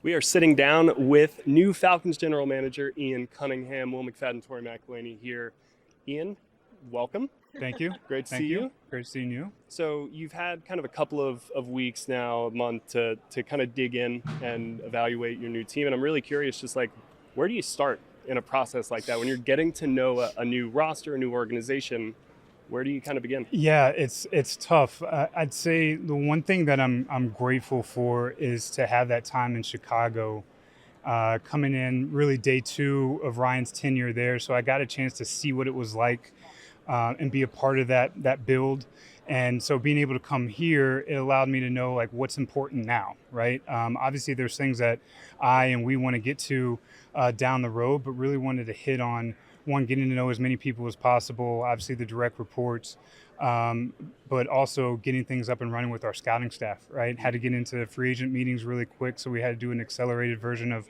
We are sitting down with new Falcons general manager Ian Cunningham, Will McFadden, Tori McElhaney here. Ian, welcome. Thank you. Great to Thank see you. you. Great seeing you. So you've had kind of a couple of weeks now, a month to kind of dig in and evaluate your new team. And I'm really curious, just like, where do you start in a process like that? When you're getting to know a new roster, a new organization, where do you kind of begin? Yeah, it's tough. I'd say the one thing that I'm grateful for is to have that time in Chicago, coming in really day 2 of Ryan's tenure there. So I got a chance to see what it was like, and be a part of that build. And so being able to come here, it allowed me to know like what's important now, right? Obviously, there's things that I and we want to get to down the road, but really wanted to hit on one, getting to know as many people as possible. Obviously, the direct reports, um, but also getting things up and running with our scouting staff, right? Had to get into free agent meetings really quick, so we had to do an accelerated version of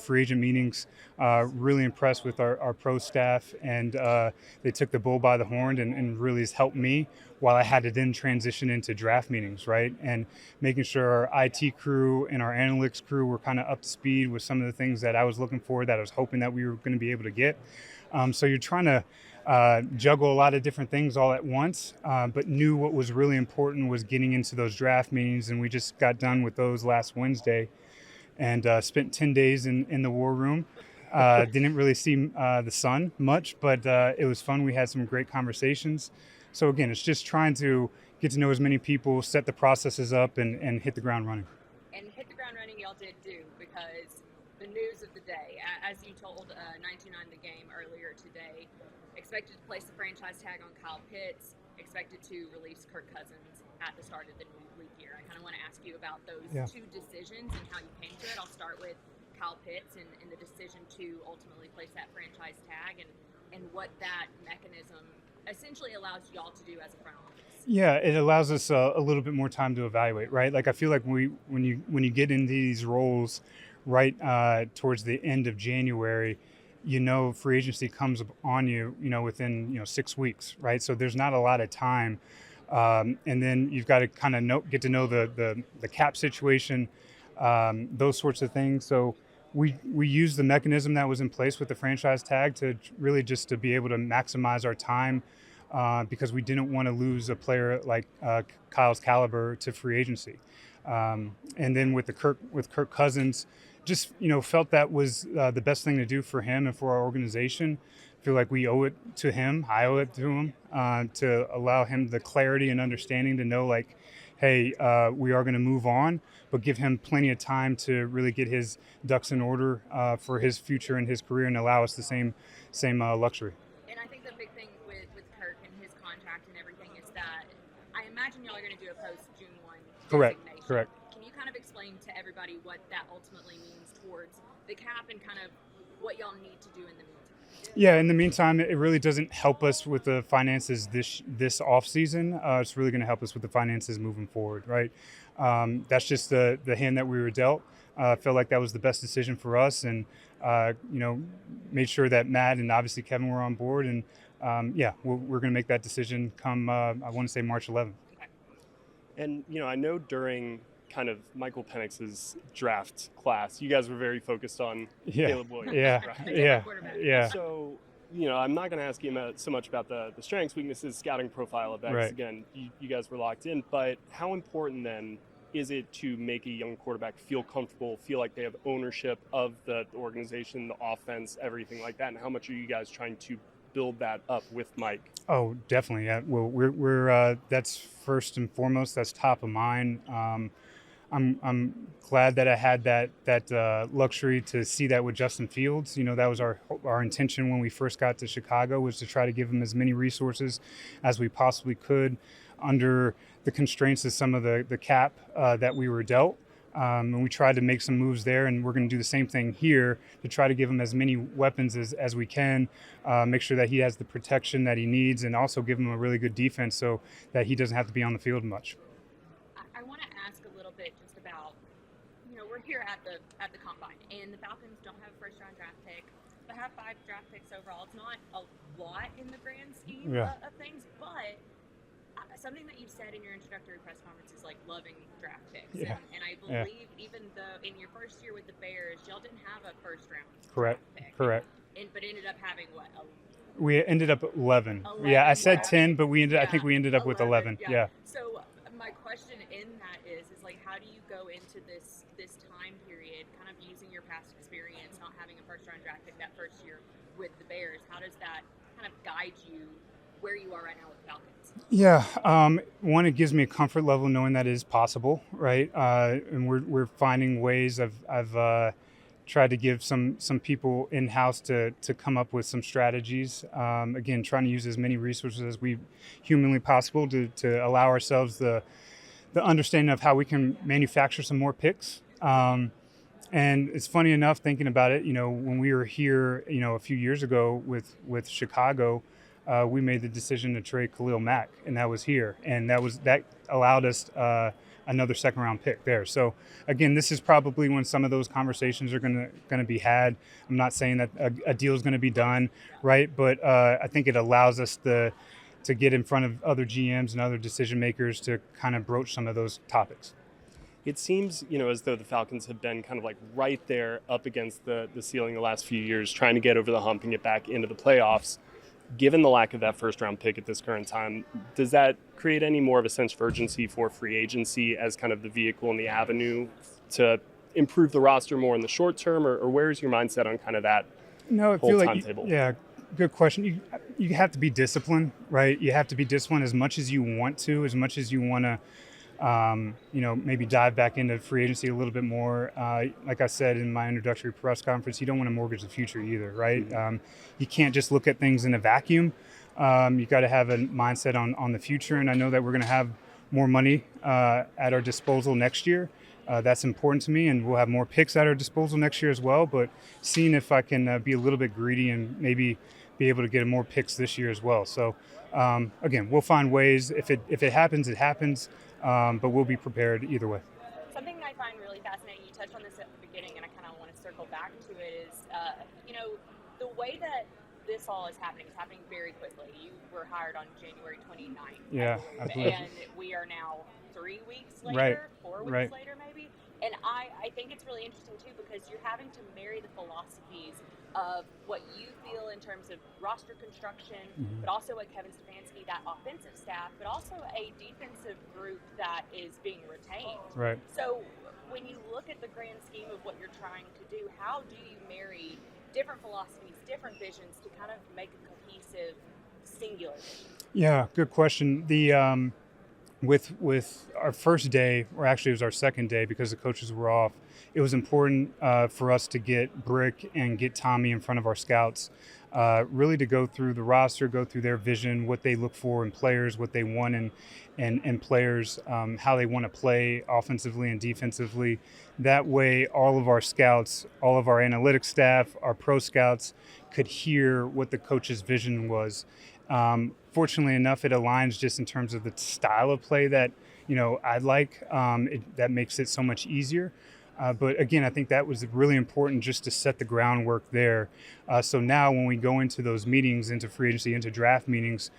free agent meetings. Really impressed with our pro staff, and they took the bull by the horn and really has helped me while I had to then transition into draft meetings, right? And making sure our IT crew and our analytics crew were kind of up to speed with some of the things that I was looking for, that I was hoping that we were going to be able to get. So you're trying to juggle a lot of different things all at once, but knew what was really important was getting into those draft meetings, and we just got done with those last Wednesday, and spent 10 days in the war room. Didn't really see the sun much, but it was fun. We had some great conversations. So again, it's just trying to get to know as many people, set the processes up, and hit the ground running. And hit the ground running y'all did do, because the news of the day, as you told 99 The Game earlier today, expected to place the franchise tag on Kyle Pitts, expected to release Kirk Cousins at the start of the new league year. I kind of want to ask you about those two decisions and how you came to it. I'll start with Kyle Pitts and the decision to ultimately place that franchise tag, and what that mechanism essentially allows y'all to do as a front office. Yeah, it allows us a little bit more time to evaluate, right? Like I feel like when you get into these roles, right, towards the end of January, free agency comes on you, within 6 weeks, right? So there's not a lot of time, and then you've got to kind of get to know the cap situation, those sorts of things. So we used the mechanism that was in place with the franchise tag to really just to be able to maximize our time, because we didn't want to lose a player like Kyle's caliber to free agency. And then with Kirk Cousins, just felt that was the best thing to do for him and for our organization. Feel like we owe it to him. I owe it to him, to allow him the clarity and understanding to know, like, hey, we are going to move on, but give him plenty of time to really get his ducks in order for his future and his career, and allow us the same luxury. And I think the big thing with Kirk and his contract and everything is that I imagine y'all are going to do a post June 1 Correct. designation. Correct. Can you kind of explain to everybody what that ultimately means towards the cap and kind of what y'all need to do in the meantime? Yeah, in the meantime, it really doesn't help us with the finances this off season. It's really going to help us with the finances moving forward, right? That's just the hand that we were dealt. Felt like that was the best decision for us, and made sure that Matt and obviously Kevin were on board, and we're going to make that decision come I want to say March 11th. And I know during kind of Michael Penix's draft class, you guys were very focused on Caleb Williams. Yeah, right? yeah. So, I'm not going to ask you so much about the strengths, weaknesses, scouting profile of X. Right. Again, you guys were locked in. But how important then is it to make a young quarterback feel comfortable, feel like they have ownership of the organization, the offense, everything like that? And how much are you guys trying to build that up with Mike? Oh, definitely. Yeah. Well, we're that's first and foremost. That's top of mind. I'm glad that I had that luxury to see that with Justin Fields. That was our intention when we first got to Chicago, was to try to give him as many resources as we possibly could under the constraints of some of the cap that we were dealt. And we tried to make some moves there, and we're going to do the same thing here to try to give him as many weapons as we can, make sure that he has the protection that he needs, and also give him a really good defense so that he doesn't have to be on the field much. I want to ask a little bit just about, we're here at the combine, and the Falcons don't have a first round draft pick, but have 5 draft picks overall. It's not a lot in the grand scheme of things, but something that you said in your introductory press conference is like loving draft picks. Yeah. And I believe even though in your first year with the Bears, y'all didn't have a first round Correct. draft pick. Correct. But ended up having what? We ended up 11. Yeah, I said 10, but I think we ended up with 11. Yeah. So my question in that is like, how do you go into this time period, kind of using your past experience, not having a first round draft pick that first year with the Bears? How does that kind of guide you where you are right now with the Falcons? Yeah, one, it gives me a comfort level knowing that it is possible, right? And we're finding ways. I've tried to give some people in house to come up with some strategies. Again, trying to use as many resources as we humanly possible to allow ourselves the understanding of how we can manufacture some more picks. And it's funny enough thinking about it. When we were here, a few years ago with Chicago. We made the decision to trade Khalil Mack, and that was here, and that allowed us another second round pick there. So again, this is probably when some of those conversations are going to be had. I'm not saying that a deal is going to be done, right? But I think it allows us to get in front of other GMs and other decision makers to kind of broach some of those topics. It seems, as though the Falcons have been kind of like right there up against the ceiling the last few years, trying to get over the hump and get back into the playoffs. Given the lack of that first-round pick at this current time, does that create any more of a sense of urgency for free agency as kind of the vehicle and the avenue to improve the roster more in the short term, or where's your mindset on kind of that whole timetable? Yeah, good question. You have to be disciplined, right? You have to be disciplined as much as you want to, as much as you want to, maybe dive back into free agency a little bit more. Like I said in my introductory press conference, you don't want to mortgage the future either, right? You can't just look at things in a vacuum. You got to have a mindset on the future. And I know that we're going to have more money at our disposal next year. That's important to me, and we'll have more picks at our disposal next year as well. But seeing if I can be a little bit greedy and maybe be able to get more picks this year as well. So again, we'll find ways. If it happens, it happens. But we'll be prepared either way. Something I find really fascinating, you touched on this at the beginning, and I kind of want to circle back to it, is, the way that this all is happening very quickly. You were hired on January 29th. Yeah, I believe. And we are now 3 weeks later, right. 4 weeks later maybe. And I think it's really interesting, too, because you're having to marry the philosophies of what you feel in terms of roster construction, but also what Kevin Stefanski, that offensive staff, but also a defensive group that is being retained. Right. So when you look at the grand scheme of what you're trying to do, how do you marry different philosophies, different visions to kind of make a cohesive, singular vision? Yeah, good question. The with our first day, or actually it was our second day because the coaches were off, it was important for us to get Brick and get Tommy in front of our scouts, really to go through the roster, go through their vision, what they look for in players, what they want in players, how they want to play offensively and defensively. That way, all of our scouts, all of our analytics staff, our pro scouts could hear what the coach's vision was. Fortunately enough, it aligns just in terms of the style of play that, I'd like. That makes it so much easier. But again, I think that was really important just to set the groundwork there. So now when we go into those meetings, into free agency, into draft meetings,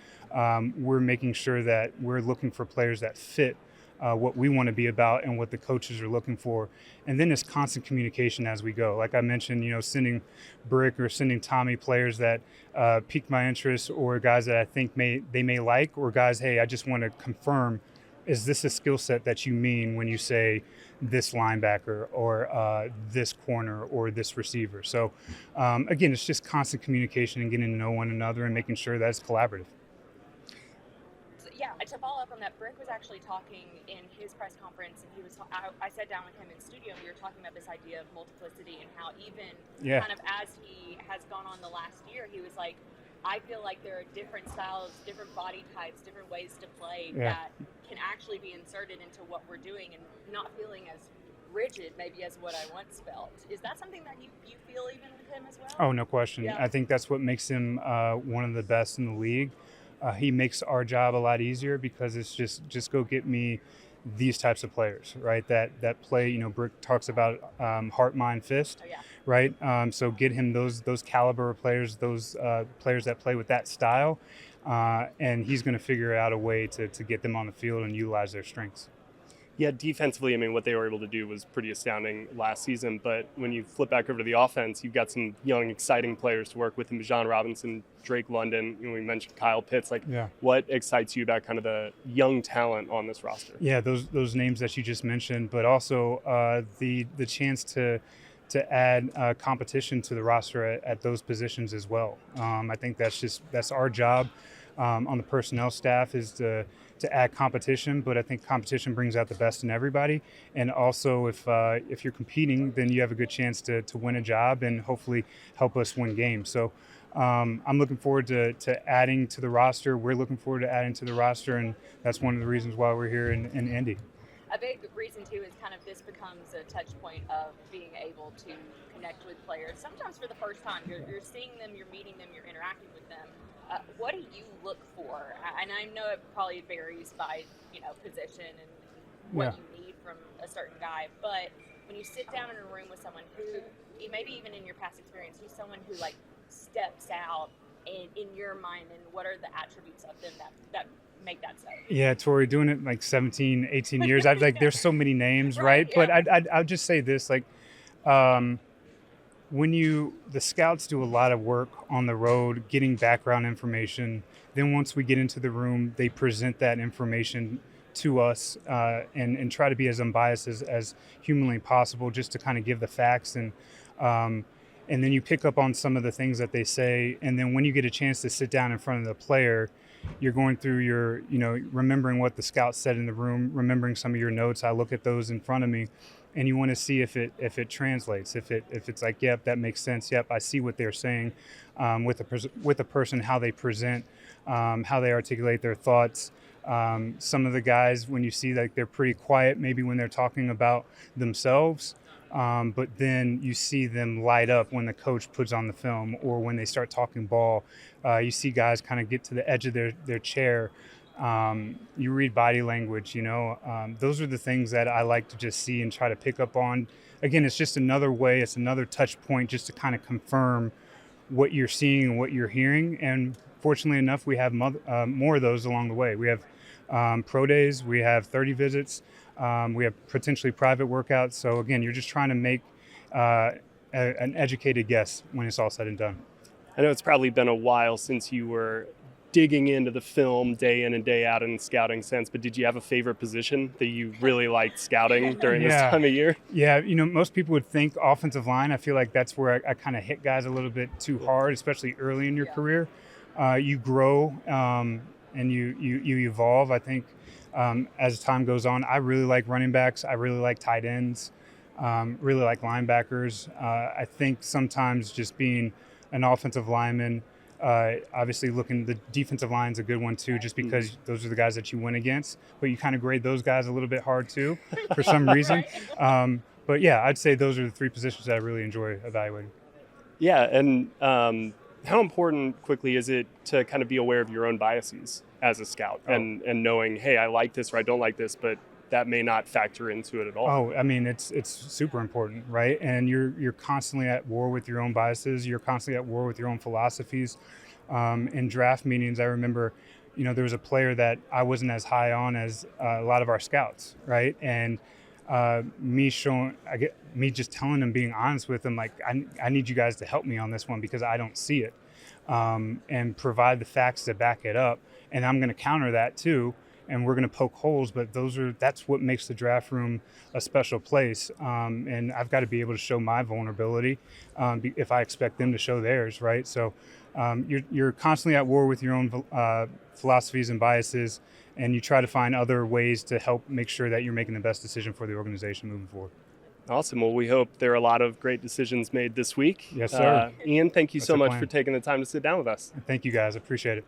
we're making sure that we're looking for players that fit what we want to be about and what the coaches are looking for. And then it's constant communication as we go. Like I mentioned, sending Brick or sending Tommy players that pique my interest, or guys that I think they may like, or guys, hey, I just want to confirm, is this a skill set that you mean when you say this linebacker or this corner or this receiver? So again, it's just constant communication and getting to know one another and making sure that it's collaborative. Yeah, to follow up on that, Brick was actually talking in his press conference, and I sat down with him in studio, and we were talking about this idea of multiplicity and how even kind of as he has gone on the last year, he was like, I feel like there are different styles, different body types, different ways to play that can actually be inserted into what we're doing and not feeling as rigid maybe as what I once felt. Is that something that you feel even with him as well? Oh, no question. Yeah. I think that's what makes him one of the best in the league. He makes our job a lot easier because it's just go get me these types of players, right? That play, Brick talks about heart, mind, fist, right? So get him those caliber of players, those players that play with that style. and he's going to figure out a way to get them on the field and utilize their strengths. Yeah, defensively, I mean, what they were able to do was pretty astounding last season. But when you flip back over to the offense, you've got some young, exciting players to work with in Bijan Robinson, Drake London. We mentioned Kyle Pitts. What excites you about kind of the young talent on this roster? Yeah, those names that you just mentioned, but also the chance to add competition to the roster at those positions as well. I think that's our job on the personnel staff is to add competition, but I think competition brings out the best in everybody. And also, if you're competing, then you have a good chance to win a job and hopefully help us win games. So I'm looking forward to adding to the roster. We're looking forward to adding to the roster, and that's one of the reasons why we're here in Indy. A big reason, too, is kind of this becomes a touch point of being able to connect with players. Sometimes for the first time, you're seeing them, you're meeting them, you're interacting with them. What do you look for? And I know it probably varies by, position and what you need from a certain guy. But when you sit down in a room with someone who, maybe even in your past experience, who's someone who, steps out in your mind, and what are the attributes of them that make that so? Yeah, Tori, doing it 17, 18 years, there's so many names, right? Yeah. But I'll just say this, when the scouts do a lot of work on the road, getting background information, then once we get into the room, they present that information to us and try to be as unbiased as humanly possible, just to kind of give the facts. And then you pick up on some of the things that they say. And then when you get a chance to sit down in front of the player, you're going through your, remembering what the scouts said in the room, remembering some of your notes. I look at those in front of me, and you want to see if it translates, if it's yep, that makes sense. Yep, I see what they're saying with the person, how they present, how they articulate their thoughts. Some of the guys, when you see they're pretty quiet, maybe when they're talking about themselves, but then you see them light up when the coach puts on the film or when they start talking ball. You see guys kind of get to the edge of their chair. You read body language, those are the things that I like to just see and try to pick up on. Again, it's just another way, it's another touch point just to kind of confirm what you're seeing and what you're hearing. And fortunately enough, we have more of those along the way. We have pro days, we have 30 visits, we have potentially private workouts. So again, you're just trying to make an educated guess when it's all said and done. I know it's probably been a while since you were digging into the film day in and day out in scouting sense, but did you have a favorite position that you really liked scouting during this time of year? Yeah, most people would think offensive line. I feel like that's where I kind of hit guys a little bit too hard, especially early in your career. You grow and you evolve. I think as time goes on, I really like running backs. I really like tight ends, really like linebackers. I think sometimes just being an offensive lineman, obviously the defensive line's a good one too, just because those are the guys that you win against, but you kind of grade those guys a little bit hard too for some reason. But yeah, I'd say those are the three positions that I really enjoy evaluating. Yeah, and how important quickly is it to kind of be aware of your own biases as a scout and knowing, hey, I like this or I don't like this, but that may not factor into it at all? Oh, I mean, it's super important, right? And you're constantly at war with your own biases. You're constantly at war with your own philosophies. In draft meetings, I remember, there was a player that I wasn't as high on as a lot of our scouts, right? And me just telling them, being honest with them, I need you guys to help me on this one because I don't see it, and provide the facts to back it up. And I'm going to counter that too. And we're going to poke holes, but that's what makes the draft room a special place. And I've got to be able to show my vulnerability if I expect them to show theirs, right? So you're constantly at war with your own philosophies and biases, and you try to find other ways to help make sure that you're making the best decision for the organization moving forward. Awesome. Well, we hope there are a lot of great decisions made this week. Yes, sir. Ian, thank you That's so the much plan. for taking the time to sit down with us. Thank you, guys. I appreciate it.